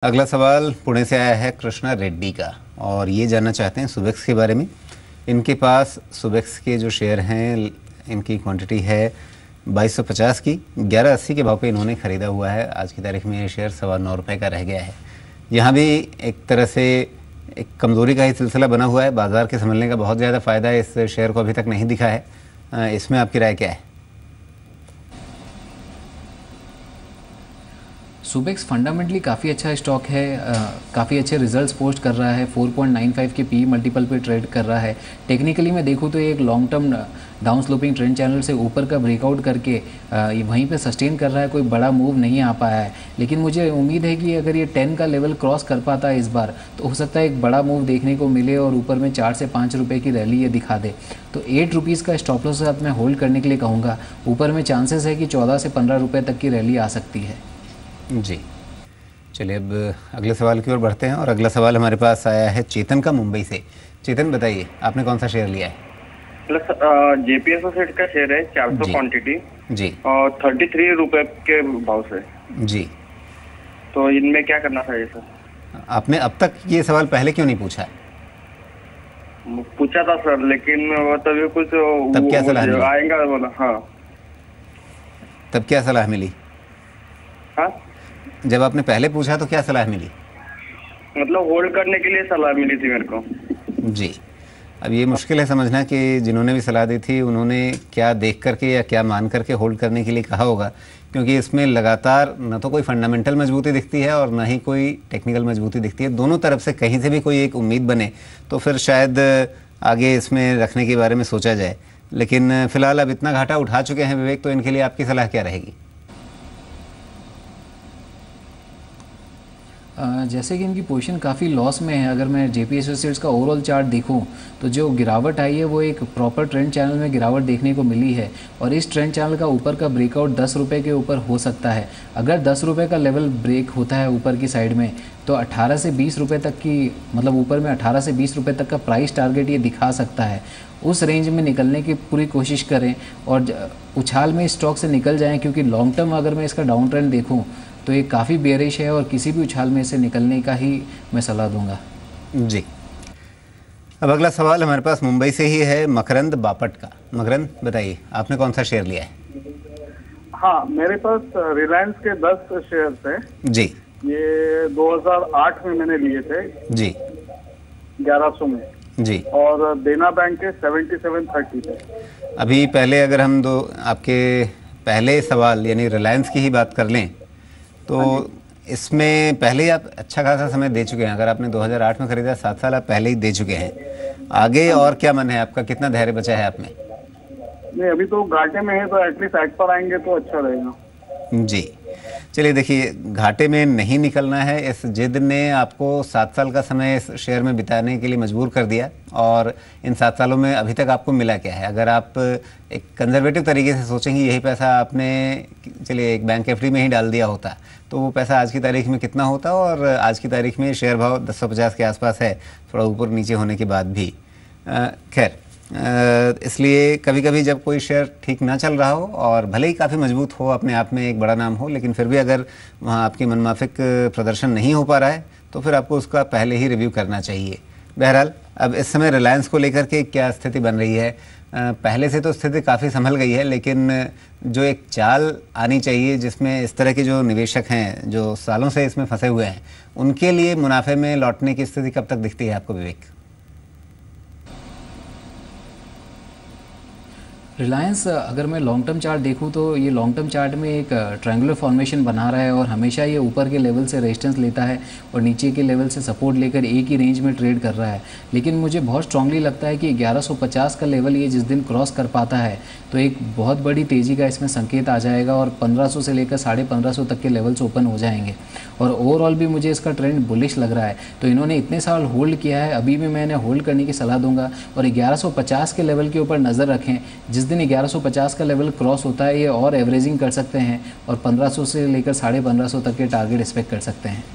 अगला सवाल पुणे से आया है कृष्णा रेड्डी का और ये जानना चाहते हैं सुबेक्स के बारे में। इनके पास सुबेक्स के जो शेयर हैं इनकी क्वांटिटी है 2250 की, 1180 के भाव पे इन्होंने ख़रीदा हुआ है। आज की तारीख में ये शेयर 9.25 रुपये का रह गया है। यहाँ भी एक तरह से एक कमज़ोरी का ही सिलसिला बना हुआ है। बाज़ार के संभलने का बहुत ज़्यादा फ़ायदा इस शेयर को अभी तक नहीं दिखा है। इसमें आपकी राय क्या है? सुबेक्स फंडामेंटली काफ़ी अच्छा स्टॉक है, काफ़ी अच्छे रिजल्ट्स पोस्ट कर रहा है। 4.95 के पी मल्टीपल पे ट्रेड कर रहा है। टेक्निकली मैं देखूँ तो ये एक long term down sloping trend channel से ऊपर का ब्रेकआउट करके ये वहीं पे सस्टेन कर रहा है। कोई बड़ा मूव नहीं आ पाया है, लेकिन मुझे उम्मीद है कि अगर ये 10 का लेवल क्रॉस कर पाता है इस बार तो हो सकता है एक बड़ा मूव देखने को मिले और ऊपर में 4 से 5 रुपये की रैली ये दिखा दे। तो 8 रुपीज़ का स्टॉप लॉस साथ मैं होल्ड करने के लिए कहूँगा। ऊपर में चांसेस है कि 14 से 15 रुपये तक की रैली आ सकती है। जी चलिए, अब अगले सवाल की ओर बढ़ते हैं और अगला सवाल हमारे पास आया है चेतन का, मुंबई से। चेतन, बताइए आपने कौन सा शेयर लिया है? जेपीएस सेट का शेयर है 400 क्वांटिटी जी और 33 रुपए के भाव से जी। तो इनमें क्या करना चाहिए सर? आपने अब तक ये सवाल पहले क्यों नहीं पूछा? पूछा था सर, लेकिन वो तभी कुछ तब क्या सलाह मिली? आएगा बोला। हाँ, तब क्या सलाह मिली? हाँ, जब आपने पहले पूछा तो क्या सलाह मिली? मतलब होल्ड करने के लिए सलाह मिली थी मेरे को। जी, अब ये मुश्किल है समझना कि जिन्होंने भी सलाह दी थी उन्होंने क्या देख करके या क्या मान करके होल्ड करने के लिए कहा होगा, क्योंकि इसमें लगातार न तो कोई फंडामेंटल मजबूती दिखती है और न ही कोई टेक्निकल मजबूती दिखती है। दोनों तरफ से कहीं से भी कोई एक उम्मीद बने तो फिर शायद आगे इसमें रखने के बारे में सोचा जाए। लेकिन फ़िलहाल अब इतना घाटा उठा चुके हैं विवेक, तो इनके लिए आपकी सलाह क्या रहेगी? जैसे कि इनकी पोजीशन काफ़ी लॉस में है। अगर मैं जेपीएस एसेट्स का ओवरऑल चार्ट देखूं तो जो गिरावट आई है वो एक प्रॉपर ट्रेंड चैनल में गिरावट देखने को मिली है और इस ट्रेंड चैनल का ऊपर का ब्रेकआउट 10 रुपये के ऊपर हो सकता है। अगर 10 रुपये का लेवल ब्रेक होता है ऊपर की साइड में तो 18 से 20 रुपये तक की, मतलब ऊपर में 18 से 20 रुपये तक का प्राइस टारगेट ये दिखा सकता है। उस रेंज में निकलने की पूरी कोशिश करें और उछाल में स्टॉक से निकल जाएं, क्योंकि लॉन्ग टर्म अगर मैं इसका डाउन ट्रेंड देखूँ तो ये काफ़ी बेयरिश है और किसी भी उछाल में से निकलने का ही मैं सलाह दूंगा। जी, अब अगला सवाल हमारे पास मुंबई से ही है, मकरंद बापट का। मकरंद, बताइए आपने कौन सा शेयर लिया है? हाँ, मेरे पास रिलायंस के 10 शेयर थे जी। ये 2008 में मैंने लिए थे जी 1100 में जी। और देना बैंक के 7730 थे। अभी पहले अगर हम आपके पहले सवाल यानी रिलायंस की ही बात कर लें तो इसमें पहले ही आप अच्छा खासा समय दे चुके हैं। अगर आपने 2008 में खरीदा, 7 साल आप पहले ही दे चुके हैं। आगे और क्या मन है आपका? कितना धैर्य बचा है आप में? नहीं, अभी तो घाटे में है तो एटलीस्ट एट पर आएंगे तो अच्छा रहेगा। जी चलिए, देखिए घाटे में नहीं निकलना है। इस जिद ने आपको 7 साल का समय इस शेयर में बिताने के लिए मजबूर कर दिया और इन 7 सालों में अभी तक आपको मिला क्या है? अगर आप एक कंजर्वेटिव तरीके से सोचेंगे, यही पैसा आपने चलिए एक बैंक एफडी में ही डाल दिया होता तो वो पैसा आज की तारीख में कितना होता? और आज की तारीख में शेयर भाव 1050 के आसपास है, थोड़ा ऊपर नीचे होने के बाद भी। खैर, इसलिए कभी कभी जब कोई शेयर ठीक ना चल रहा हो और भले ही काफ़ी मजबूत हो, अपने आप में एक बड़ा नाम हो, लेकिन फिर भी अगर वहाँ आपकी मनमाफिक प्रदर्शन नहीं हो पा रहा है तो फिर आपको उसका पहले ही रिव्यू करना चाहिए। बहरहाल, अब इस समय रिलायंस को लेकर के क्या स्थिति बन रही है? पहले से तो स्थिति काफ़ी संभल गई है, लेकिन जो एक चाल आनी चाहिए जिसमें इस तरह के जो निवेशक हैं जो सालों से इसमें फंसे हुए हैं, उनके लिए मुनाफे में लौटने की स्थिति कब तक दिखती है आपको विवेक? रिलायंस अगर मैं लॉन्ग टर्म चार्ट देखूं तो ये लॉन्ग टर्म चार्ट में एक ट्रायंगुलर फॉर्मेशन बना रहा है और हमेशा ये ऊपर के लेवल से रेजिस्टेंस लेता है और नीचे के लेवल से सपोर्ट लेकर एक ही रेंज में ट्रेड कर रहा है। लेकिन मुझे बहुत स्ट्रांगली लगता है कि 1150 का लेवल ये जिस दिन क्रॉस कर पाता है तो एक बहुत बड़ी तेज़ी का इसमें संकेत आ जाएगा और 1500 से लेकर 1550 तक के लेवल्स ओपन हो जाएंगे और ओवरऑल भी मुझे इसका ट्रेंड बुलिश लग रहा है। तो इन्होंने इतने साल होल्ड किया है, अभी भी मैंने होल्ड करने की सलाह दूंगा और 1150 के लेवल के ऊपर नज़र रखें। जिस दिन 1150 का लेवल क्रॉस होता है ये और एवरेजिंग कर सकते हैं और 1500 से लेकर 1550 तक के टारगेट एक्सपेक्ट कर सकते हैं।